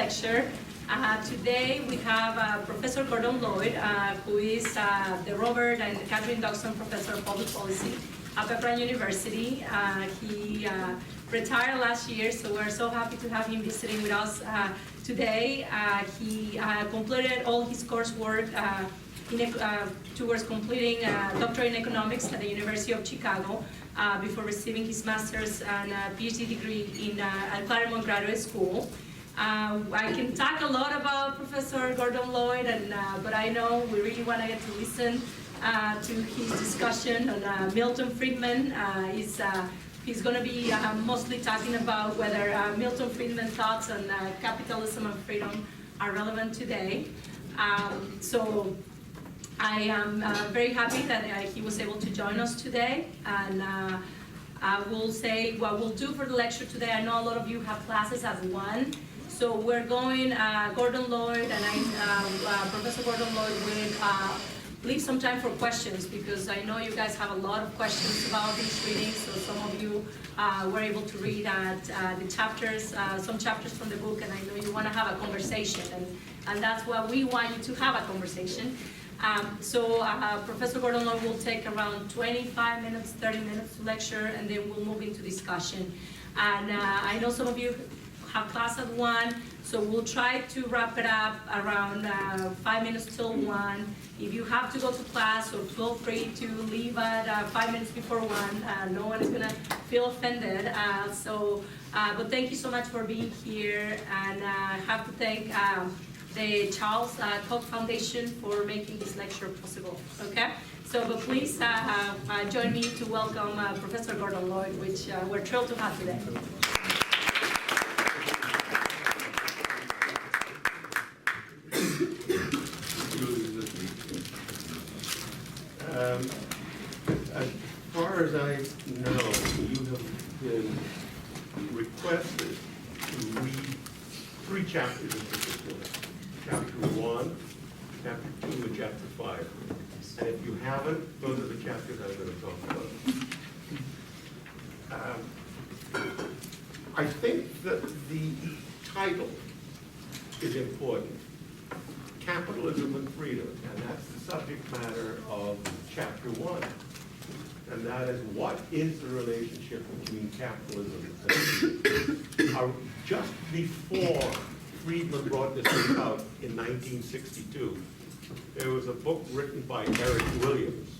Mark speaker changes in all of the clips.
Speaker 1: lecture. Today we have Professor Gordon Lloyd, who is the Robert and Catherine Dodson Professor of Public Policy at Pepperdine University. He retired last year, so we're so happy to have him visiting with us today. He completed all his coursework towards completing a doctorate in economics at the University of Chicago before receiving his master's and PhD degree at Claremont Graduate School. I can talk a lot about Professor Gordon Lloyd, but I know we really want to get to listen to his discussion on Milton Friedman. He's going to be mostly talking about whether Milton Friedman's thoughts on capitalism and freedom are relevant today. So I am very happy that he was able to join us today, and I will say what we'll do for the lecture today. I know a lot of you have classes as one, so we're going, Gordon Lloyd and Professor Gordon Lloyd will leave some time for questions, because I know you guys have a lot of questions about these readings, so some of you were able to read the chapters, some chapters from the book, and I know you want to have a conversation, and that's what we want you to have, a conversation. Professor Gordon Lloyd will take around 25 minutes, 30 minutes to lecture, and then we'll move into discussion. And I know some of you have class at 1, so we'll try to wrap it up around 5 minutes till 1. If you have to go to class, so feel free to leave at 5 minutes before 1. No one is going to feel offended. But thank you so much for being here, and I have to thank the Charles Koch Foundation for making this lecture possible. Okay, but please join me to welcome Professor Gordon Lloyd, which we're thrilled to have today.
Speaker 2: As far as I know, you have been requested to read 3 chapters in particular. Chapter 1, Chapter 2, and Chapter 5. And if you haven't, those are the chapters I'm going to talk about. I think that the title is important. Capitalism and Freedom, and that's the subject matter of Chapter 1. And that is, what is the relationship between capitalism and freedom? Just before Friedman brought this book out in 1962, there was a book written by Eric Williams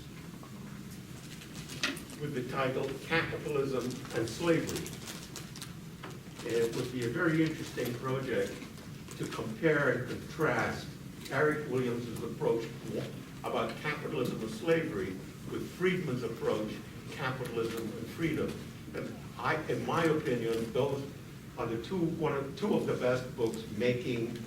Speaker 2: with the title Capitalism and Slavery. It would be a very interesting project to compare and contrast Eric Williams' approach about capitalism and slavery with Friedman's approach, capitalism and freedom. And in my opinion, those are the two of the best books making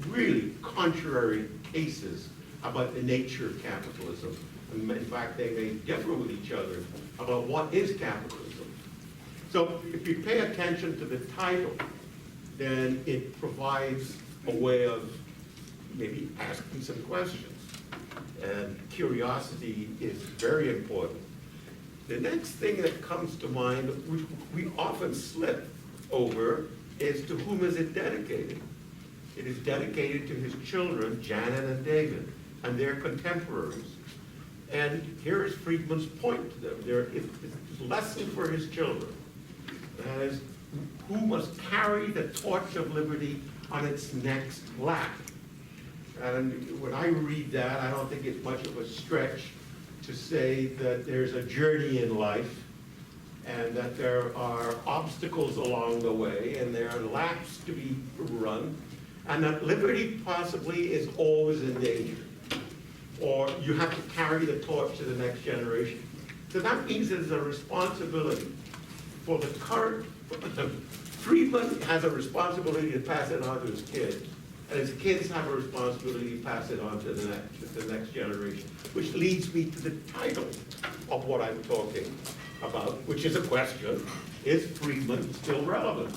Speaker 2: really contrary cases about the nature of capitalism. And in fact, they may differ with each other about what is capitalism. So if you pay attention to the title, then it provides a way of maybe asking some questions. And curiosity is very important. The next thing that comes to mind, which we often slip over, is to whom is it dedicated? It is dedicated to his children, Janet and David, and their contemporaries. And here is Friedman's point to them. It's a lesson for his children. That is, who must carry the torch of liberty on its next lap. And when I read that, I don't think it's much of a stretch to say that there's a journey in life, and that there are obstacles along the way, and there are laps to be run, and that liberty possibly is always in danger, or you have to carry the torch to the next generation. So that means there's a responsibility for the current. Friedman has a responsibility to pass it on to his kids, and his kids have a responsibility to pass it on to the next generation, which leads me to the title of what I'm talking about, which is a question: is Friedman still relevant?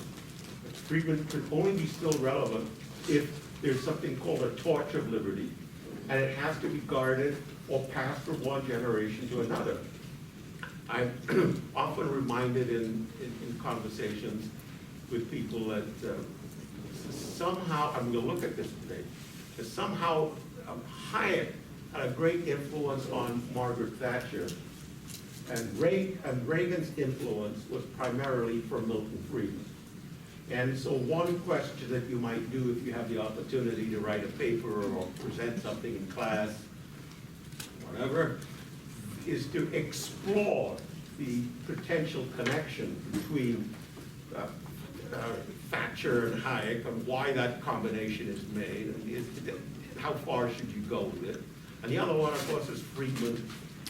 Speaker 2: Friedman could only be still relevant if there's something called a torch of liberty, and it has to be guarded or passed from one generation to another. I'm often reminded in conversations with people that somehow, I'm going to look at this today, that somehow Hayek had a great influence on Margaret Thatcher, and Reagan's influence was primarily from Milton Friedman. And so one question that you might do if you have the opportunity to write a paper or present something in class, whatever, is to explore the potential connection between Thatcher and Hayek and why that combination is made, and how far should you go with it. And the other one, of course, is Friedman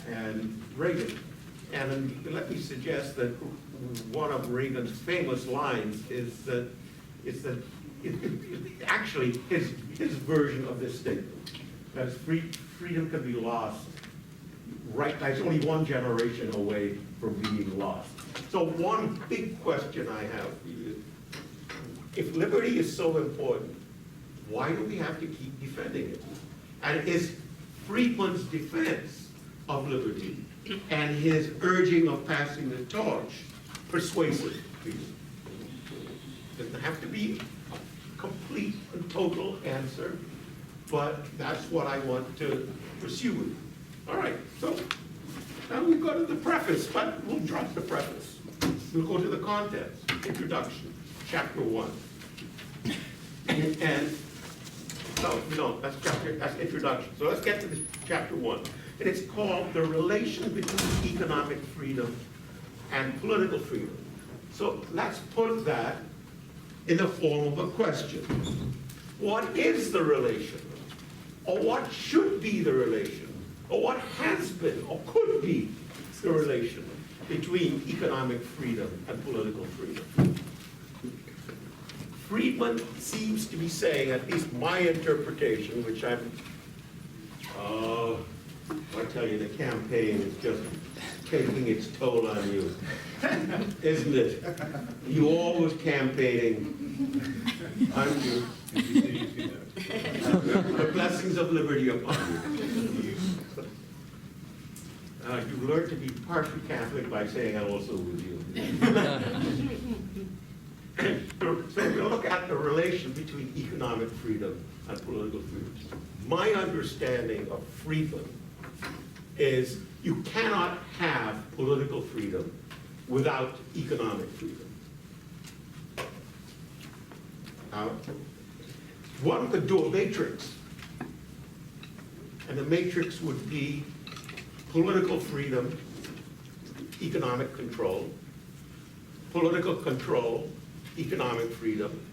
Speaker 2: and Reagan. And let me suggest that one of Reagan's famous lines is that actually his version of this statement, that freedom can be lost. Right, it's only one generation away from being lost. So one big question I have for you, if liberty is so important, why do we have to keep defending it? And is Friedman's defense of liberty and his urging of passing the torch persuasive to you? Doesn't have to be a complete and total answer, but that's what I want to pursue with you. All right, so now we go to the preface, but we'll drop the preface. We'll go to the contents, introduction, chapter 1. And no, that's introduction. So let's get to the chapter 1. And it's called The Relation Between Economic Freedom and Political Freedom. So let's put that in the form of a question. What is the relation? Or what should be the relation? Or what has been or could be the relation between economic freedom and political freedom? Friedman seems to be saying, at least my interpretation, which I tell you, the campaign is just taking its toll on you, isn't it? You always campaigning, aren't you? The blessings of liberty upon you. You learn to be partially Catholic by saying I'm also with you. So we'll look at the relation between economic freedom and political freedom. My understanding of Friedman is you cannot have political freedom without economic freedom. Now, one could do a matrix, and the matrix would be political freedom, economic control, political control, economic freedom,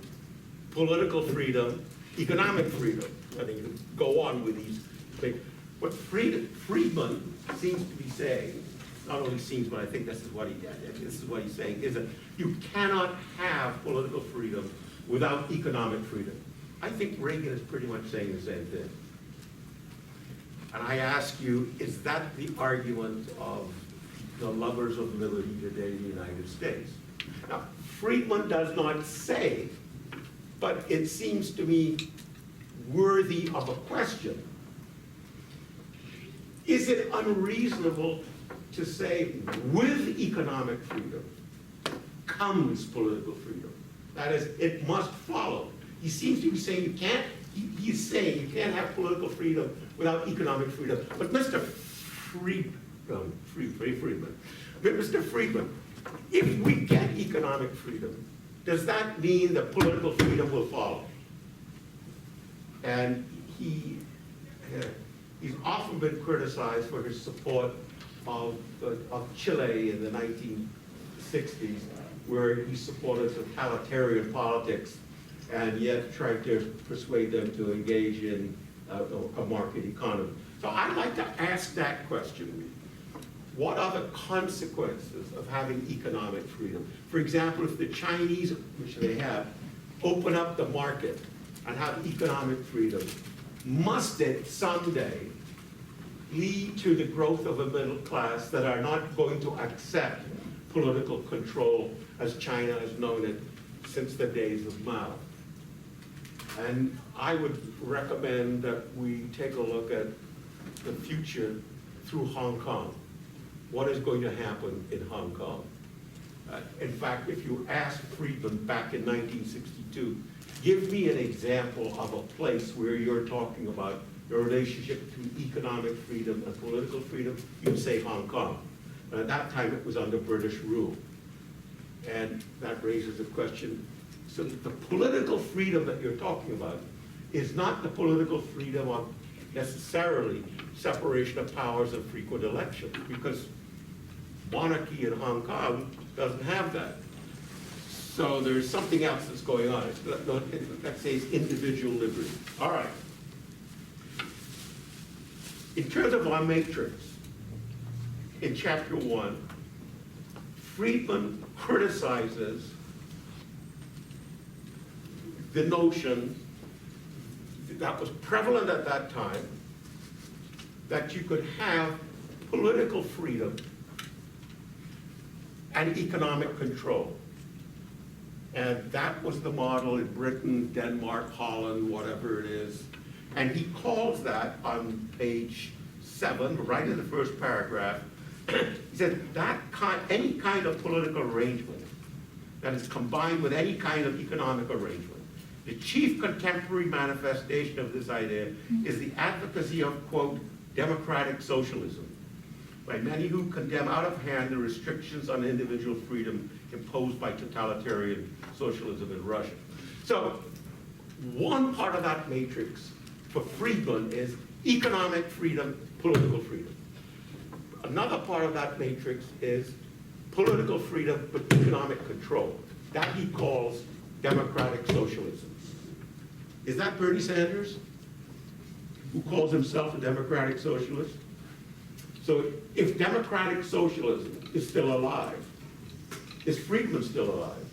Speaker 2: political freedom, economic freedom. I think you can go on with these things. What Friedman seems to be saying, not only seems, but I think this is what he's saying, is that you cannot have political freedom without economic freedom. I think Reagan is pretty much saying the same thing. And I ask you, is that the argument of the lovers of liberty today in the United States? Now, Friedman does not say, but it seems to me worthy of a question. Is it unreasonable to say with economic freedom comes political freedom? That is, it must follow. He seems to be saying you can't, he's saying you can't have political freedom without economic freedom. But Mr. Friedman, if we get economic freedom, does that mean that political freedom will follow? And he's often been criticized for his support of Chile in the 1960s, where he supported totalitarian politics and yet tried to persuade them to engage in a market economy. So I'd like to ask that question. What are the consequences of having economic freedom? For example, if the Chinese, which they have, open up the market and have economic freedom, must it someday lead to the growth of a middle class that are not going to accept political control as China has known it since the days of Mao? And I would recommend that we take a look at the future through Hong Kong. What is going to happen in Hong Kong? In fact, if you asked Friedman back in 1962, give me an example of a place where you're talking about the relationship between economic freedom and political freedom, you'd say Hong Kong. And at that time, it was under British rule. And that raises a question. So the political freedom that you're talking about is not the political freedom of necessarily separation of powers and frequent elections, because monarchy in Hong Kong doesn't have that. So there's something else that's going on. Let's say it's individual liberty. All right. In terms of our matrix, in chapter 1, Friedman criticizes the notion that was prevalent at that time that you could have political freedom and economic control. And that was the model in Britain, Denmark, Holland, whatever it is. And he calls that on page 7, right in the first paragraph, he said any kind of political arrangement that is combined with any kind of economic arrangement. The chief contemporary manifestation of this idea is the advocacy of, quote, democratic socialism, by many who condemn out of hand the restrictions on individual freedom imposed by totalitarian socialism in Russia. So one part of that matrix for Friedman is economic freedom, political freedom. Another part of that matrix is political freedom but economic control. That he calls democratic socialism. Is that Bernie Sanders, who calls himself a democratic socialist? So if democratic socialism is still alive, is Friedman still alive?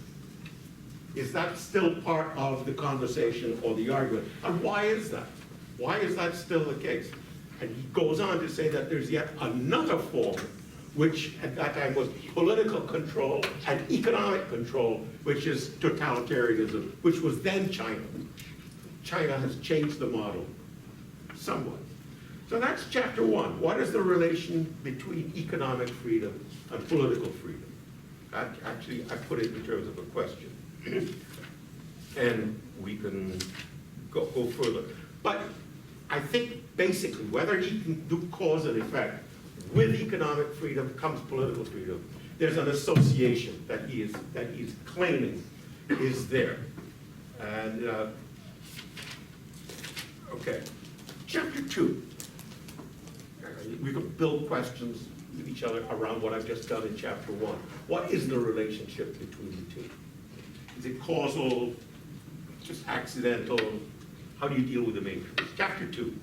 Speaker 2: Is that still part of the conversation or the argument? And why is that? Why is that still the case? And he goes on to say that there's yet another form, which at that time was political control and economic control, which is totalitarianism, which was then China. China has changed the model somewhat. So that's chapter 1. What is the relation between economic freedom and political freedom? Actually, I put it in terms of a question. And we can go further. But I think basically, whether he can do cause and effect, with economic freedom comes political freedom. There's an association that he's claiming is there. And okay, chapter 2. We can build questions with each other around what I've just done in chapter 1. What is the relationship between the two? Is it causal, just accidental? How do you deal with the matrix? Chapter 2.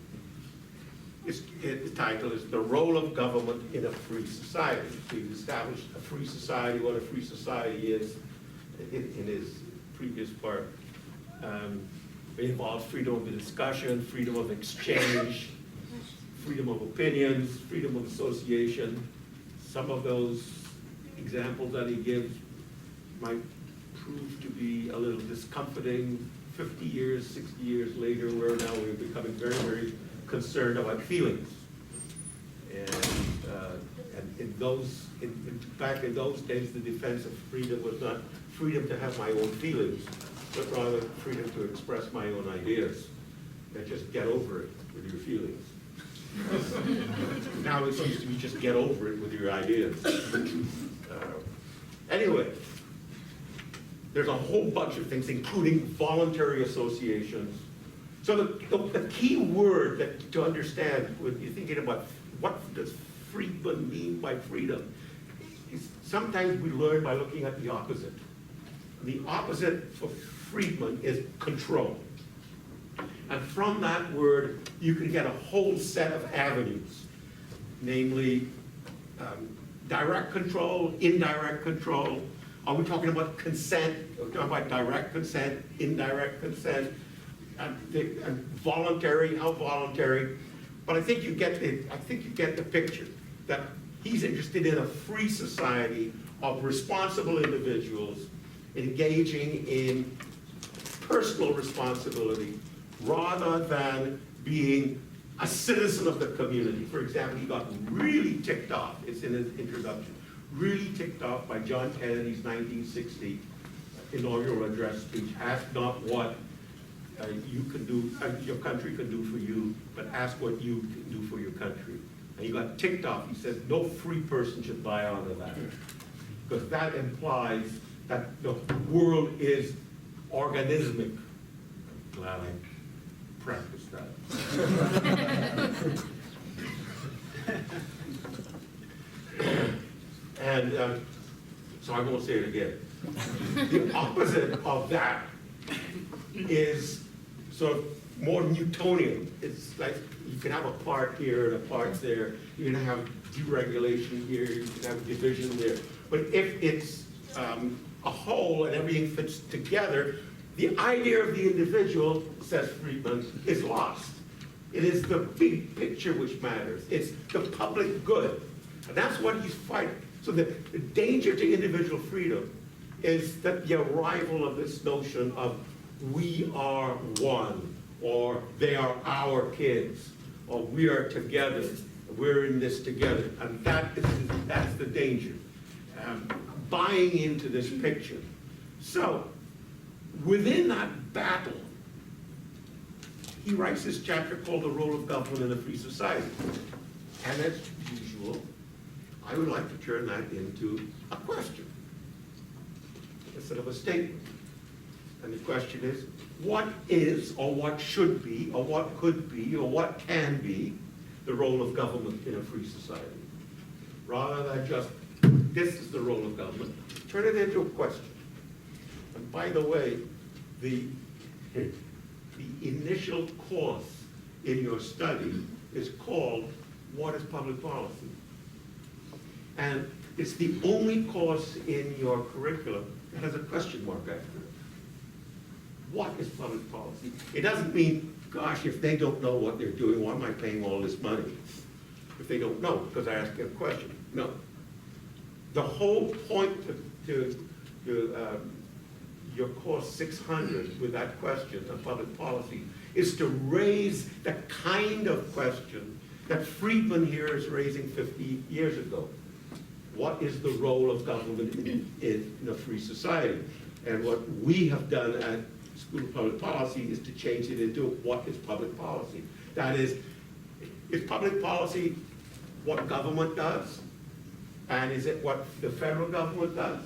Speaker 2: The title is The Role of Government in a Free Society. We've established a free society, what a free society is in his previous part. It involves freedom of discussion, freedom of exchange, freedom of opinions, freedom of association. Some of those examples that he gives might prove to be a little discomforting. 50 years, 60 years later, where now we're becoming very, very concerned about feelings. And in fact, in those days, the defense of freedom was not freedom to have my own feelings, but rather freedom to express my own ideas. And just get over it with your feelings. Now it seems to be just get over it with your ideas. Anyway, there's a whole bunch of things, including voluntary associations. So the key word to understand when you're thinking about what does Friedman mean by freedom is sometimes we learn by looking at the opposite. The opposite for Friedman is control. And from that word, you can get a whole set of avenues, namely direct control, indirect control. Are we talking about consent? Are we talking about direct consent, indirect consent, and voluntary? How voluntary? But I think you get the picture that he's interested in a free society of responsible individuals engaging in personal responsibility rather than being a citizen of the community. For example, he got really ticked off, it's in his introduction, really ticked off by John Kennedy's 1960 inaugural address speech. Ask not what you can do, your country can do for you, but ask what you can do for your country. And he got ticked off. He said, no free person should buy onto that. Because that implies that the world is organismic. Glad I practiced that. And so I won't say it again. The opposite of that is sort of more Newtonian. It's like you can have a part here and a part there. You can have deregulation here, you can have division there. But if it's a whole and everything fits together, the idea of the individual, says Friedman, is lost. It is the big picture which matters. It's the public good. And that's what he's fighting. So the danger to individual freedom is that the arrival of this notion of we are one, or they are our kids, or we are together, we're in this together. And that's the danger. Buying into this picture. So, within that battle, he writes this chapter called The Role of Government in a Free Society. And as usual, I would like to turn that into a question instead of a statement. And the question is, what is, or what should be, or what could be, or what can be the role of government in a free society? Rather than just, this is the role of government, turn it into a question. And by the way, the initial course in your study is called What is Public Policy? And it's the only course in your curriculum that has a question mark after it. What is public policy? It doesn't mean, gosh, if they don't know what they're doing, why am I paying all this money? If they don't know, because I asked a question. No. The whole point to your course 600 with that question of public policy is to raise the kind of question that Friedman here is raising 50 years ago. What is the role of government in a free society? And what we have done at School of Public Policy is to change it into what is public policy. That is public policy what government does? And is it what the federal government does?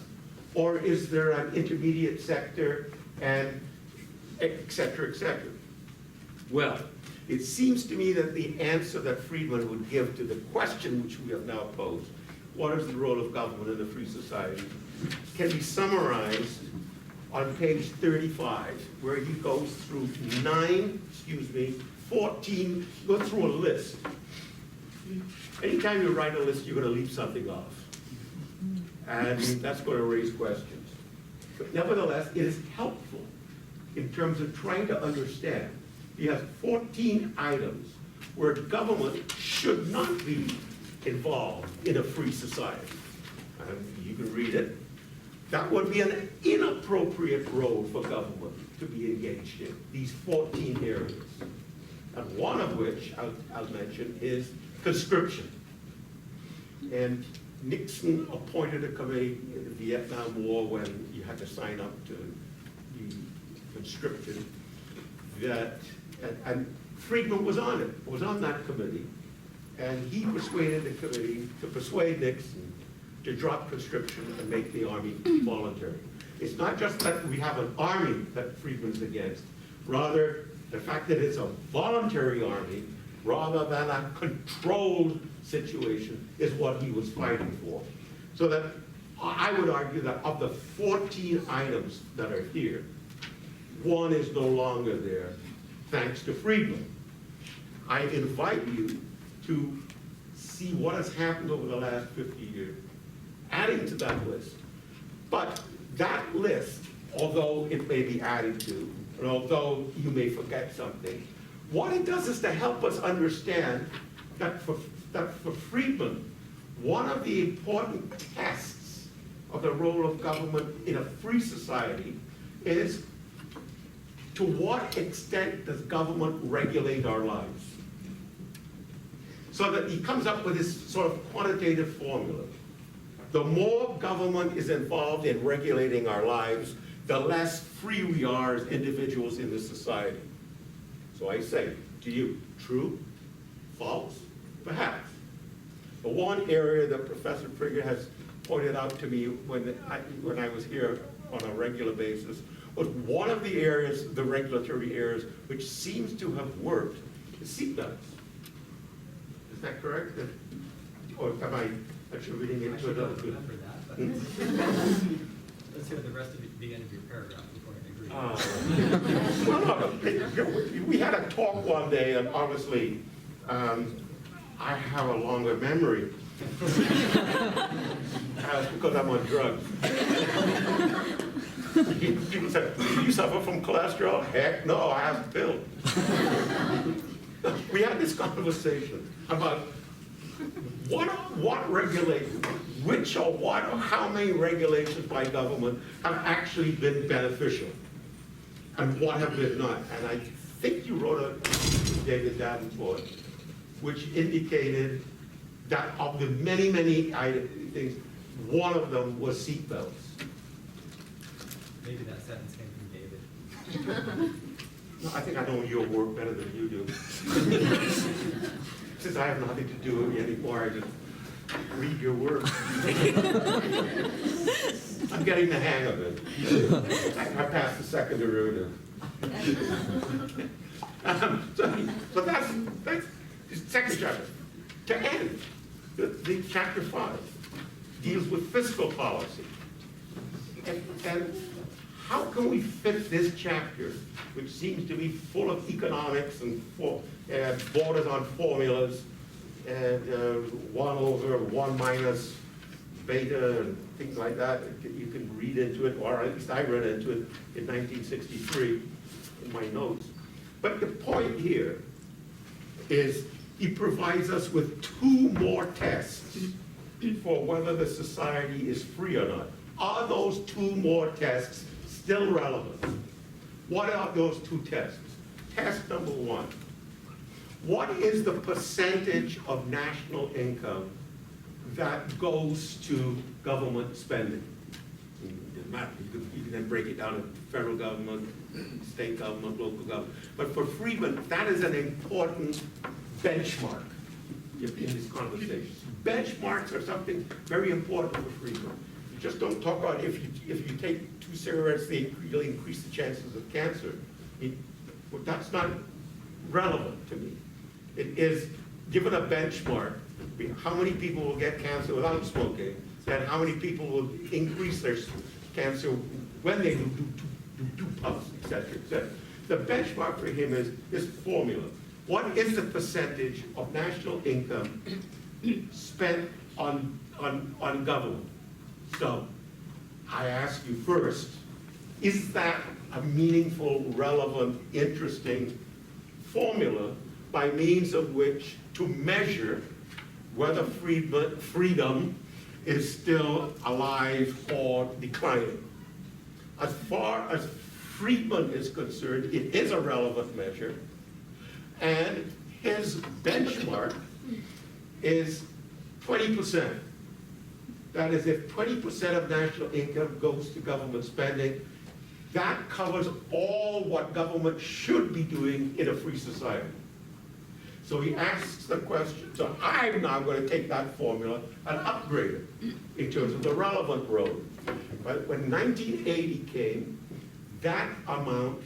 Speaker 2: Or is there an intermediate sector and et cetera, et cetera? Well, it seems to me that the answer that Friedman would give to the question which we have now posed, what is the role of government in a free society, can be summarized on page 35, where he goes through 14, go through a list. Anytime you write a list, you're going to leave something off. And that's going to raise questions. But nevertheless, it is helpful in terms of trying to understand. He has 14 items where government should not be involved in a free society. And you can read it. That would be an inappropriate role for government to be engaged in, these 14 areas. And one of which I'll mention is conscription. And Nixon appointed a committee in the Vietnam War when you had to sign up to be conscripted. And Friedman was on it, was on that committee. And he persuaded the committee to persuade Nixon to drop conscription and make the army voluntary. It's not just that we have an army that Friedman's against, rather the fact that it's a voluntary army rather than a controlled situation is what he was fighting for. So that I would argue that of the 14 items that are here, one is no longer there, thanks to Friedman. I invite you to see what has happened over the last 50 years, adding to that list. But that list, although it may be added to, and although you may forget something, what it does is to help us understand that for Friedman, one of the important tests of the role of government in a free society is to what extent does government regulate our lives? So that he comes up with this sort of quantitative formula. The more government is involved in regulating our lives, the less free we are as individuals in this society. So I say to you, true, false, perhaps. The one area that Professor Friedman has pointed out to me when I was here on a regular basis was one of the areas, the regulatory areas, which seems to have worked, is seatbelts. Is that correct? Or am I attributing it to another good?
Speaker 3: Remember that, but let's hear the rest of the end of your paragraph before I agree.
Speaker 2: We had a talk one day, and obviously, I have a longer memory. That's because I'm on drugs. People said, "Do you suffer from cholesterol?" Heck no, I have a pill. We had this conversation about what regulation, which or what or how many regulations by government have actually been beneficial and what have been not. And I think you wrote a David Davenport, which indicated that of the many, many things, one of them was seatbelts.
Speaker 3: Maybe that sentence came from David.
Speaker 2: No, I think I know your work better than you do. Since I have nothing to do with it anymore, I just read your work. I'm getting the hang of it. I passed the second derivative. So that's the second chapter. To end, the chapter 5 deals with fiscal policy. And how can we fit this chapter, which seems to be full of economics and borders on formulas, and 1 over 1 minus beta and things like that. You can read into it, or at least I read into it in 1963 in my notes. But the point here is he provides us with 2 more tests for whether the society is free or not. Are those 2 more tests still relevant? What are those 2 tests? Test number 1. What is the percentage of national income that goes to government spending? It doesn't matter. You can then break it down to federal government, state government, local government. But for Friedman, that is an important benchmark in this conversation. Benchmarks are something very important for Friedman. You just don't talk about if you take 2 cigarettes, you'll increase the chances of cancer. Well, that's not relevant to me. It is, given a benchmark, how many people will get cancer without smoking, and how many people will increase their cancer when they do puffs, et cetera, et cetera. The benchmark for him is this formula. What is the percentage of national income spent on government? So, I ask you first, is that a meaningful, relevant, interesting formula by means of which to measure whether freedom is still alive or declining? As far as Friedman is concerned, it is a relevant measure, and his benchmark is 20%. That is, if 20% of national income goes to government spending, that covers all what government should be doing in a free society. So he asks the question, so I'm now going to take that formula and upgrade it in terms of the relevant road. But when 1980 came, that amount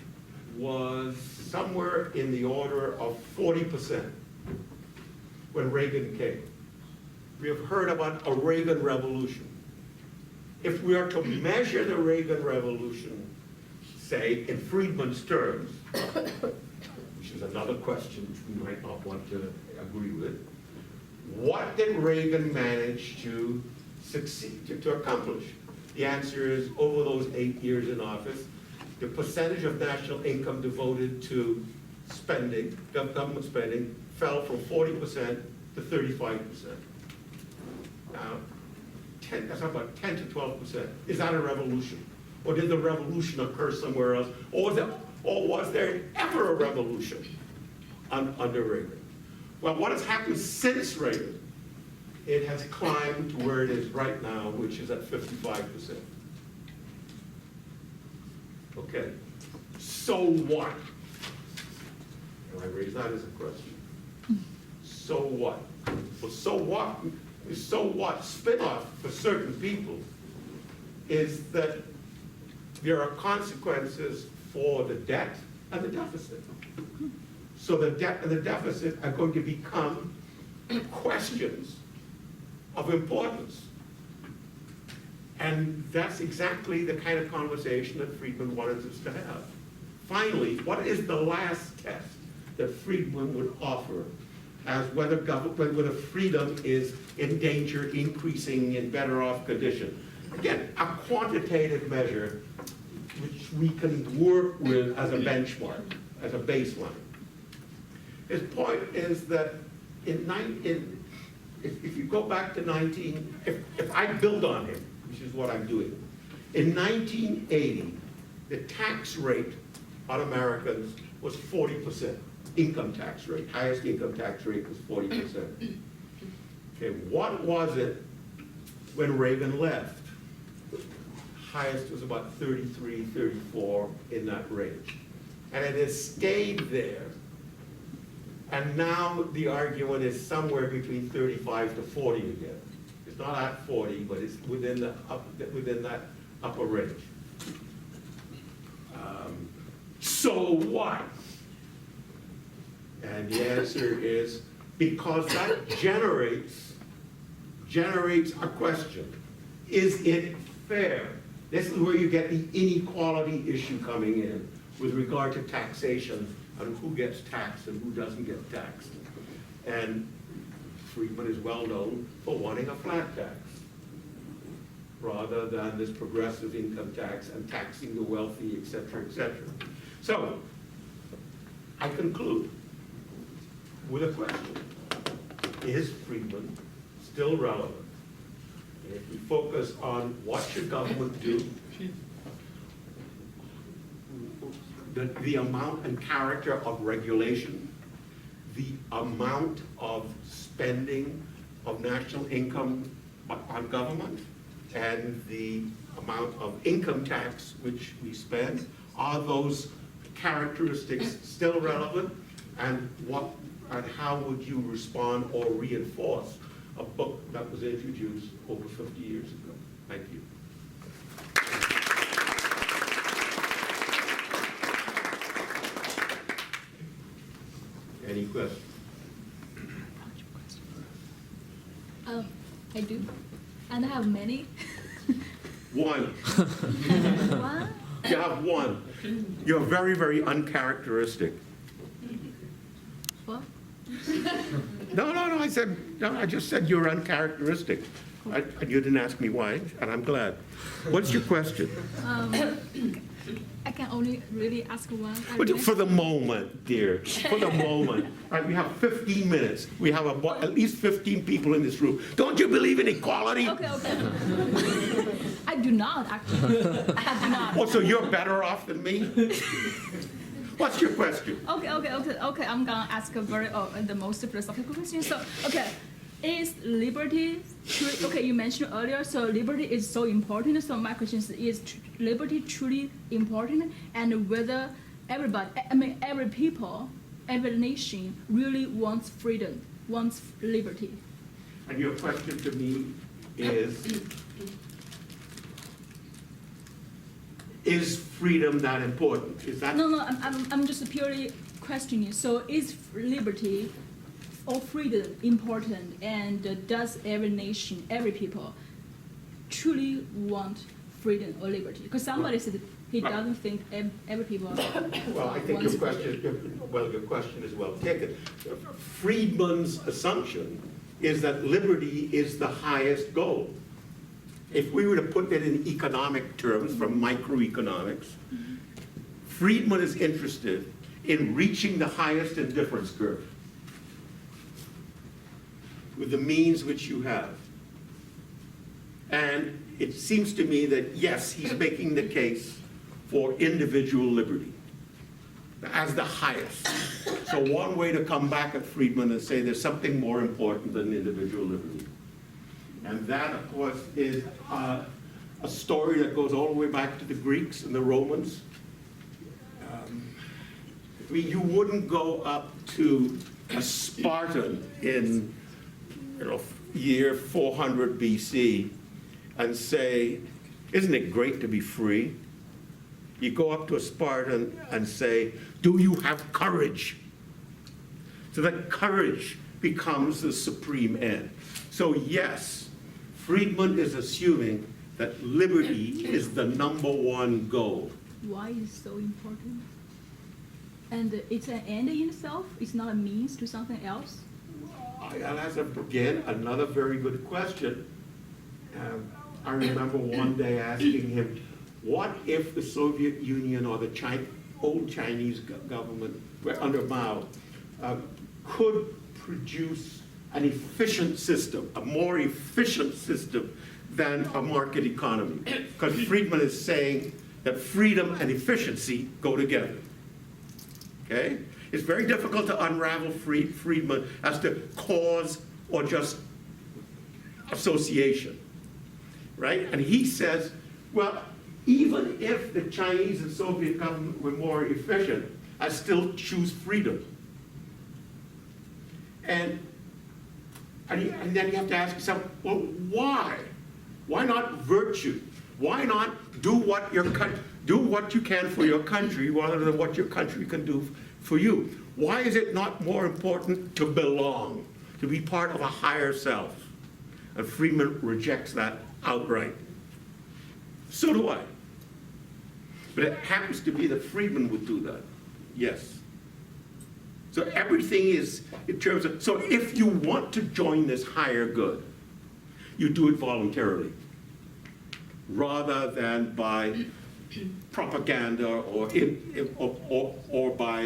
Speaker 2: was somewhere in the order of 40% when Reagan came. We have heard about a Reagan revolution. If we are to measure the Reagan revolution, say, in Friedman's terms, which is another question which we might not want to agree with, what did Reagan manage to succeed, to accomplish? The answer is, over those 8 years in office, the percentage of national income devoted to spending, government spending, fell from 40% to 35%. Now, that's about 10 to 12%. Is that a revolution? Or did the revolution occur somewhere else? Or was there ever a revolution under Reagan? Well, what has happened since Reagan it has climbed to where it is right now, which is at 55%. Okay, so what? And I raise that as a question. So what? Well, so what spin-off for certain people is that there are consequences for the debt and the deficit. So the debt and the deficit are going to become questions of importance. And that's exactly the kind of conversation that Friedman wanted us to have. Finally, what is the last test that Friedman would offer as whether freedom is in danger, increasing, in better off condition? Again, a quantitative measure which we can work with as a benchmark, as a baseline. His point is that if you go back to if I build on him, which is what I'm doing, in 1980, the tax rate on Americans was 40%. Income tax rate, highest income tax rate was 40%. Okay, what was it when Reagan left? Highest was about 33, 34, in that range. And it has stayed there. And now the argument is somewhere between 35 to 40 again. It's not at 40, but it's within that upper range. So what? And the answer is because that generates a question. Is it fair? This is where you get the inequality issue coming in with regard to taxation and who gets taxed and who doesn't get taxed. And Friedman is well known for wanting a flat tax rather than this progressive income tax and taxing the wealthy, et cetera, et cetera. So I conclude with a question. Is Friedman still relevant? And if we focus on what should government do, the amount and character of regulation, the amount of spending of national income on government, and the amount of income tax which we spend, are those characteristics still relevant? And how would you respond or reinforce a book that was introduced over 50 years ago? Thank you. Any questions?
Speaker 4: I do. And I have many.
Speaker 2: One.
Speaker 4: One?
Speaker 2: You have one. You're very, very uncharacteristic.
Speaker 4: What?
Speaker 2: No, I just said you're uncharacteristic. And you didn't ask me why, and I'm glad. What's your question?
Speaker 4: I can only really ask one.
Speaker 2: For the moment, dear, for the moment. All right, we have 15 minutes. We have at least 15 people in this room. Don't you believe in equality?
Speaker 4: Okay. I do not, actually. I do not.
Speaker 2: Oh, so you're better off than me? What's your question?
Speaker 4: Okay. I'm gonna ask the most philosophical question. So, okay, is liberty okay? You mentioned earlier, so liberty is so important. So my question is liberty truly important, and whether every people, every nation really wants freedom, wants liberty.
Speaker 2: And your question to me is freedom that important? Is that?
Speaker 4: No, I'm just purely questioning. So is liberty or freedom important, and does every nation, every people truly want freedom or liberty? Because somebody said he doesn't think every people
Speaker 2: Well, I think your question is well taken. Friedman's assumption is that liberty is the highest goal. If we were to put it in economic terms from microeconomics, Friedman is interested in reaching the highest indifference curve with the means which you have. And it seems to me that, yes, he's making the case for individual liberty as the highest. So one way to come back at Friedman and say there's something more important than individual liberty. And that, of course, is a story that goes all the way back to the Greeks and the Romans. I mean, you wouldn't go up to a Spartan in, year 400 BC and say, "Isn't it great to be free?" You go up to a Spartan and say, "Do you have courage?" So that courage becomes the supreme end. So yes, Friedman is assuming that liberty is the #1 goal.
Speaker 4: Why is so important? And it's an end in itself? It's not a means to something else?
Speaker 2: I'll ask again another very good question. I remember one day asking him, what if the Soviet Union or the old Chinese government under Mao could produce an efficient system, a more efficient system than a market economy? Because Friedman is saying that freedom and efficiency go together. Okay? It's very difficult to unravel Friedman as to cause or just association, right? And he says, well, even if the Chinese and Soviet government were more efficient, I still choose freedom. And then you have to ask yourself, well, why? Why not virtue? Why not do what you can for your country rather than what your country can do for you? Why is it not more important to belong, to be part of a higher self? And Friedman rejects that outright. So do I. But it happens to be that Friedman would do that. Yes. So everything is in terms of, so if you want to join this higher good, you do it voluntarily, rather than by propaganda or by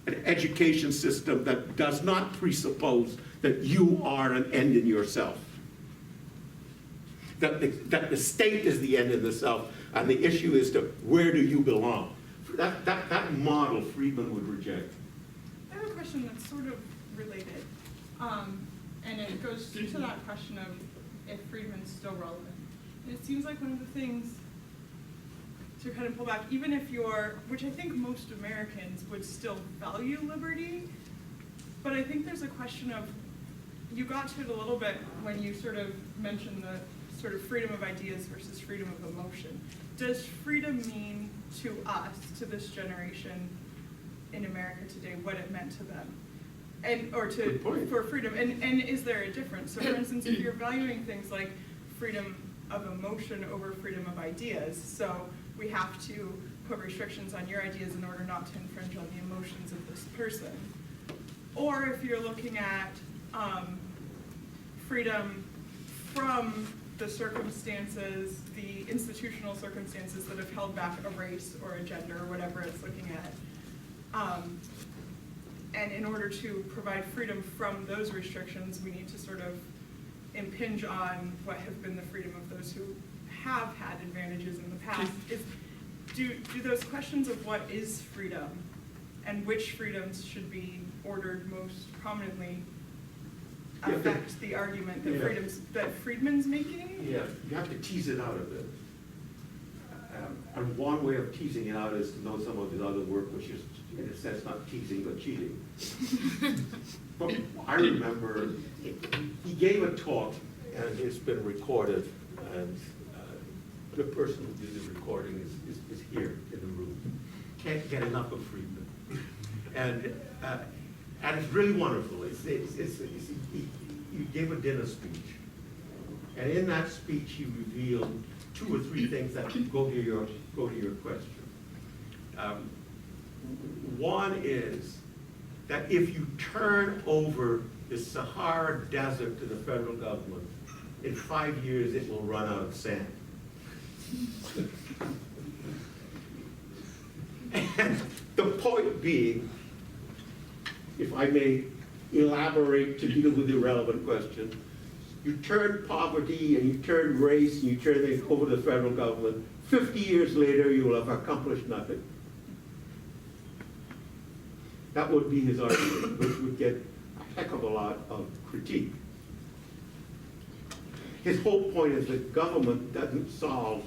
Speaker 2: an education system that does not presuppose that you are an end in yourself. That the state is the end in the self, and the issue is to where do you belong. That model Friedman would reject.
Speaker 5: I have a question that's sort of related, and it goes to that question of if Friedman's still relevant. And it seems like one of the things to kind of pull back, even if you're, which I think most Americans would still value liberty, but I think there's a question of, you got to it a little bit when you sort of mentioned the sort of freedom of ideas versus freedom of emotion. Does freedom mean to us, to this generation in America today, what it meant to them? For freedom, and is there a difference? So for instance, if you're valuing things like freedom of emotion over freedom of ideas, so we have to put restrictions on your ideas in order not to infringe on the emotions of this person. Or if you're looking at freedom from the circumstances, the institutional circumstances that have held back a race or a gender or whatever it's looking at. And in order to provide freedom from those restrictions, we need to sort of impinge on what have been the freedom of those who have had advantages in the past. Do those questions of what is freedom and which freedoms should be ordered most prominently affect the argument that Friedman's making?
Speaker 2: Yeah, you have to tease it out a bit. And one way of teasing it out is to know some of his other work, which is, in a sense, not teasing, but cheating. But I remember he gave a talk, and it's been recorded, and the person who did the recording is here in the room. Can't get enough of Friedman. And it's really wonderful. He gave a dinner speech, and in that speech he revealed 2 or 3 things that go to your question. One is that if you turn over the Sahara Desert to the federal government, in 5 years it will run out of sand. And the point being, if I may elaborate to deal with the relevant question, you turn poverty and you turn race and you turn things over to the federal government, 50 years later you will have accomplished nothing. That would be his argument, which would get a heck of a lot of critique. his whole point is that government doesn't solve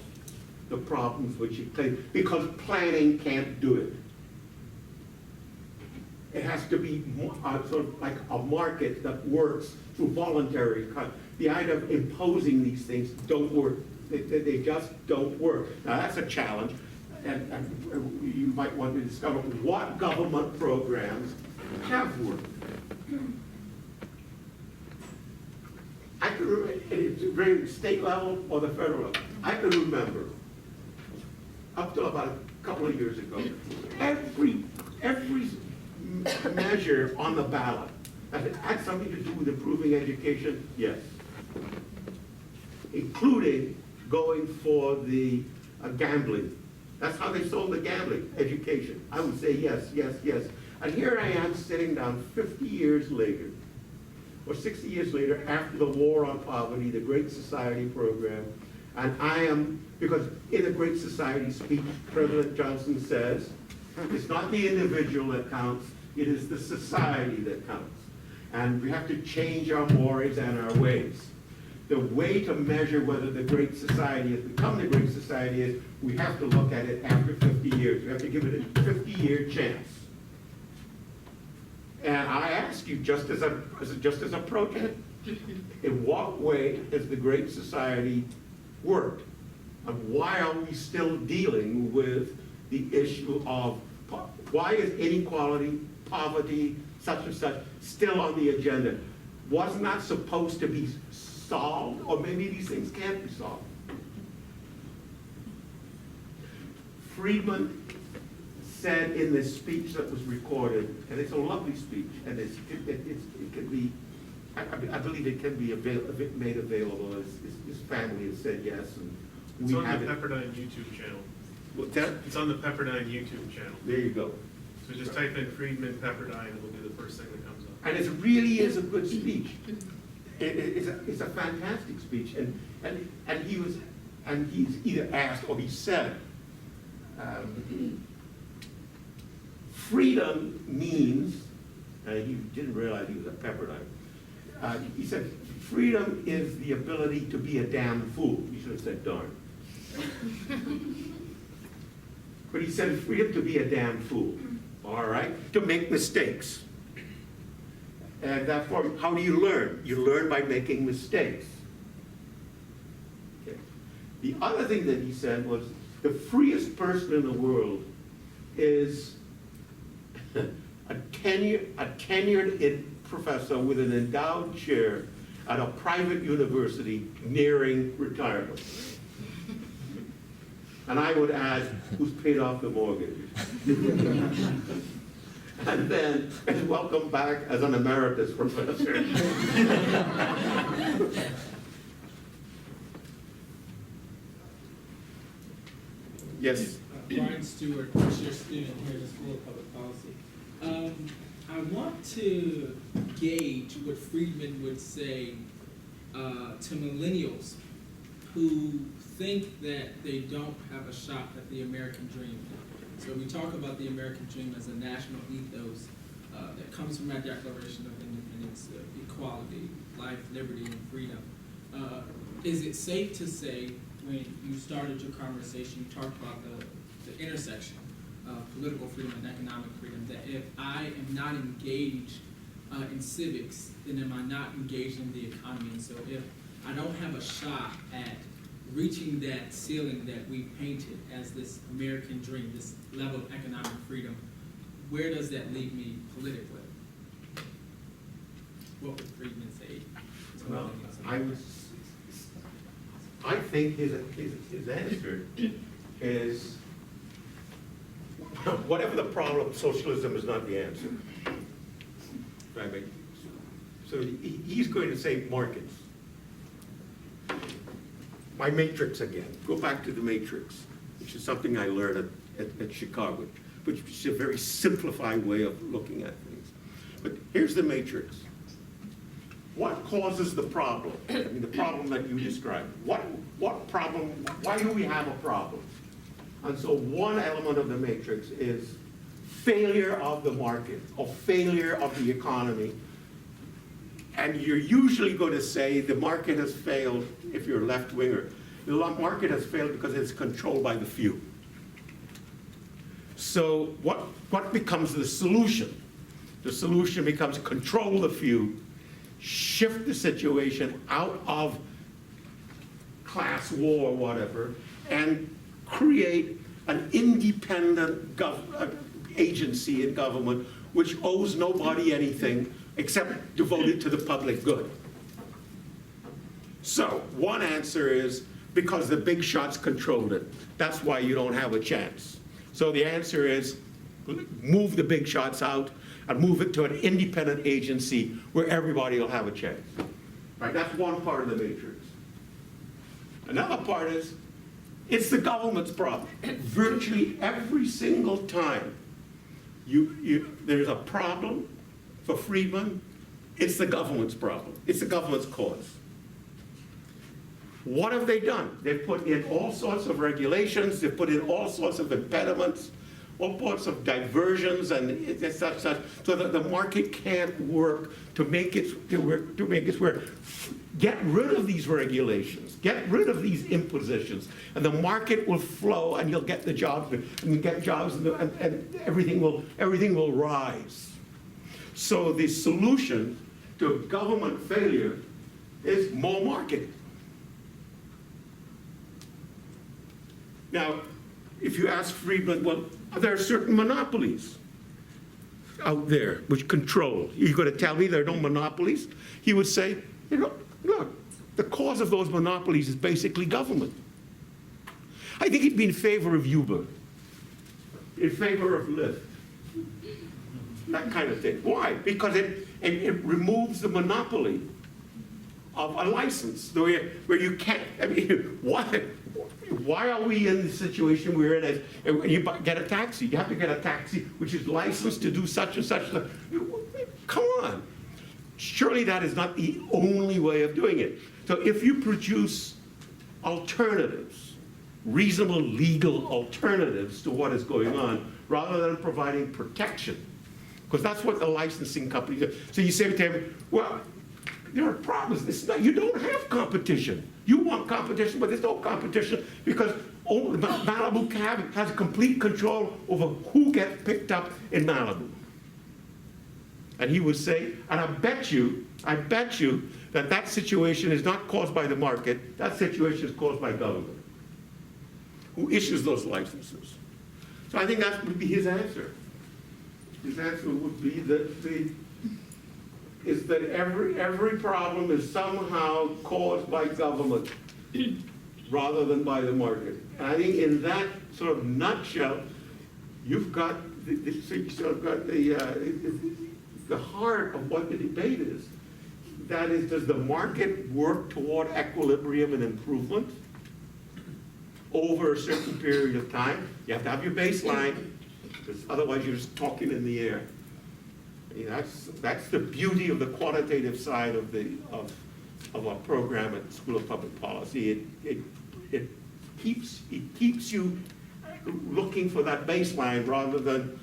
Speaker 2: the problems which it claims, because planning can't do it. It has to be sort of like a market that works through voluntary cut. The idea of imposing these things don't work. They just don't work. Now, that's a challenge, and you might want to discover what government programs have worked. I can remember, it's very state level or the federal level. I can remember, up to about a couple of years ago, every measure on the ballot that had something to do with improving education, yes. Including going for the gambling. That's how they sold the gambling, education. I would say yes, yes, yes. And here I am sitting down 50 years later, or 60 years later, after the War on Poverty, the Great Society program, and I am, because in the Great Society speech, President Johnson says, it's not the individual that counts, it is the society that counts. And we have to change our mores and our ways. The way to measure whether the Great Society has become the Great Society is we have to look at it after 50 years. We have to give it a 50-year chance. And I ask you, just as a project, in what way has the Great Society worked? And why are we still dealing with the issue of, why is inequality, poverty, such and such, still on the agenda? Wasn't that supposed to be solved? Or maybe these things can't be solved. Friedman said in this speech that was recorded, and it's a lovely speech, and it can be, I believe it can be made available. His family has said yes, and
Speaker 6: It's
Speaker 2: we
Speaker 6: on
Speaker 2: have
Speaker 6: the
Speaker 2: it.
Speaker 6: Pepperdine YouTube channel.
Speaker 2: What's that?
Speaker 6: It's on the Pepperdine YouTube channel.
Speaker 2: There you go.
Speaker 6: So just type in Friedman Pepperdine, it'll be the first thing that comes up.
Speaker 2: And it really is a good speech. It's a fantastic speech, and he's either asked or he said, freedom means, and he didn't realize he was at Pepperdine. He said, freedom is the ability to be a damn fool. He should have said darn. But he said freedom to be a damn fool, all right? To make mistakes. And therefore, how do you learn? You learn by making mistakes. Okay. The other thing that he said was, the freest person in the world is a tenured professor with an endowed chair at a private university nearing retirement. And I would add, who's paid off the mortgage. And then, and welcome back as an emeritus professor. Yes.
Speaker 7: Brian Stewart, first-year student here at the School of Public Policy. I want to gauge what Friedman would say to millennials who think that they don't have a shot at the American dream. So we talk about the American dream as a national ethos that comes from our Declaration of Independence, equality, life, liberty, and freedom. Is it safe to say, when you started your conversation, you talked about the intersection of political freedom and economic freedom, that if I am not engaged in civics, then am I not engaged in the economy? And so if I don't have a shot at reaching that ceiling that we painted as this American dream, this level of economic freedom, where does that leave me politically? What would Friedman say?
Speaker 2: Well, I think his answer is, whatever the problem, socialism is not the answer. Right? So he's going to say markets. My matrix again. Go back to the matrix, which is something I learned at Chicago, which is a very simplified way of looking at things. But here's the matrix. What causes the problem? I mean, the problem that you described. What problem? Why do we have a problem? And so one element of the matrix is failure of the market or failure of the economy And you're usually going to say the market has failed if you're a left-winger. The market has failed because it's controlled by the few. So what becomes the solution? The solution becomes control the few, shift the situation out of class war or whatever, and create an independent agency in government which owes nobody anything except devoted to the public good. So one answer is because the big shots controlled it. That's why you don't have a chance. So the answer is move the big shots out and move it to an independent agency where everybody will have a chance. Right? That's one part of the matrix. Another part is it's the government's problem. Virtually every single time there's a problem for Friedman, it's the government's problem. It's the government's cause. What have they done? They've put in all sorts of regulations, they've put in all sorts of impediments, all sorts of diversions, and such, so that the market can't work to make it work. Get rid of these regulations, get rid of these impositions, and the market will flow, and you'll get the jobs, and you get jobs, and everything will rise. So the solution to government failure is more market. Now, if you ask Friedman, well, there are certain monopolies out there which control. You're going to tell me there are no monopolies? He would say, look, the cause of those monopolies is basically government. I think he'd be in favor of Uber, in favor of Lyft, that kind of thing. Why? Because it removes the monopoly of a license, where you can't, I mean, why are we in the situation we're in? When you get a taxi, you have to get a taxi which is licensed to do such and such. Come on. Surely that is not the only way of doing it. So if you produce alternatives, reasonable legal alternatives to what is going on, rather than providing protection, because that's what the licensing companies do. So you say to them, well, there are problems. You don't have competition. You want competition, but there's no competition because Malibu Cab has complete control over who gets picked up in Malibu. And he would say, and I bet you that situation is not caused by the market. That situation is caused by government, who issues those licenses. So I think that would be his answer. His answer would be that every problem is somehow caused by government rather than by the market. And I think in that sort of nutshell, you've got the heart of what the debate is. That is, does the market work toward equilibrium and improvement over a certain period of time? You have to have your baseline, because otherwise you're just talking in the air. That's the beauty of the quantitative side of our program at the School of Public Policy. It keeps you looking for that baseline rather than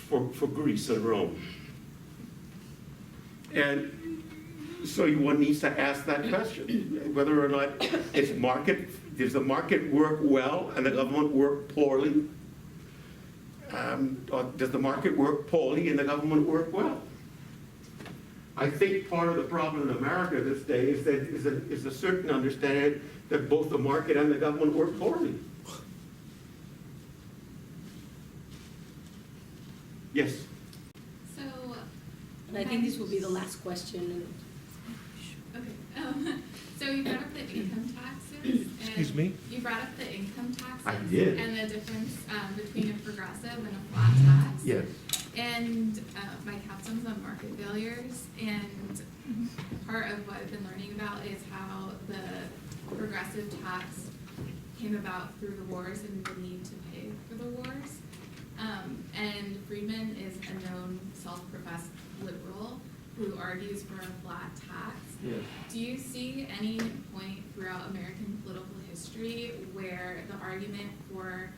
Speaker 2: for Greece and Rome. And so one needs to ask that question, whether or not does the market work well and the government work poorly? Or does the market work poorly and the government work well? I think part of the problem in America this day is a certain understanding that both the market and the government work poorly. Yes?
Speaker 8: So,
Speaker 1: And I think this will be the last question.
Speaker 8: okay. So you brought up the income taxes.
Speaker 2: Excuse me?
Speaker 8: You brought up the income taxes.
Speaker 2: I did.
Speaker 8: And the difference between a progressive and a flat tax.
Speaker 2: Yes.
Speaker 8: And my captain's on market failures, and part of what I've been learning about is how the progressive tax came about through the wars and the need to pay for the wars. And Friedman is a known self-professed liberal who argues for a flat tax.
Speaker 2: Yes.
Speaker 8: Do you see any point throughout American political history where the argument for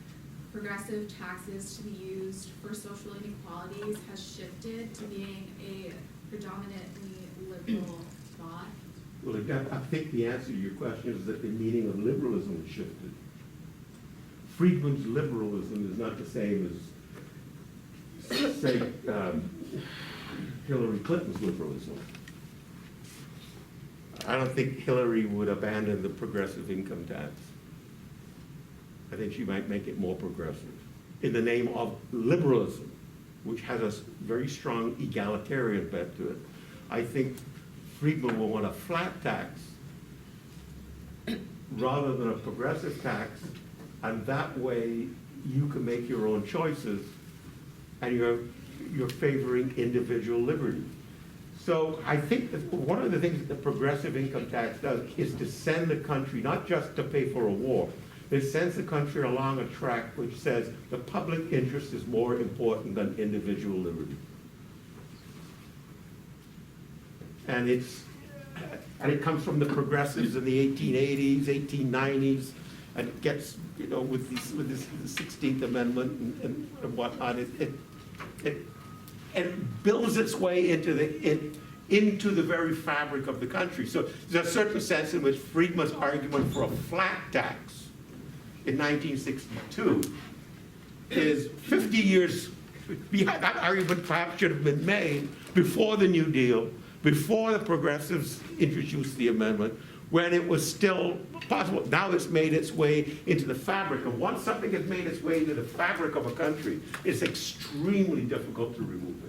Speaker 8: progressive taxes to be used for social inequalities has shifted to being a predominantly liberal thought?
Speaker 2: Well, I think the answer to your question is that the meaning of liberalism has shifted. Friedman's liberalism is not the same as, say, Hillary Clinton's liberalism. I don't think Hillary would abandon the progressive income tax. I think she might make it more progressive in the name of liberalism, which has a very strong egalitarian bent to it. I think Friedman will want a flat tax rather than a progressive tax, and that way you can make your own choices and you're favoring individual liberty. So I think that one of the things that the progressive income tax does is to send the country not just to pay for a war, it sends the country along a track which says the public interest is more important than individual liberty. And it comes from the progressives in the 1880s, 1890s, and it gets, with the 16th Amendment and whatnot, it builds its way into the very fabric of the country. So there's a certain sense in which Friedman's argument for a flat tax in 1962 is 50 years behind. That argument perhaps should have been made before the New Deal, before the progressives introduced the amendment, when it was still possible. Now it's made its way into the fabric, and once something has made its way into the fabric of a country, it's extremely difficult to remove it.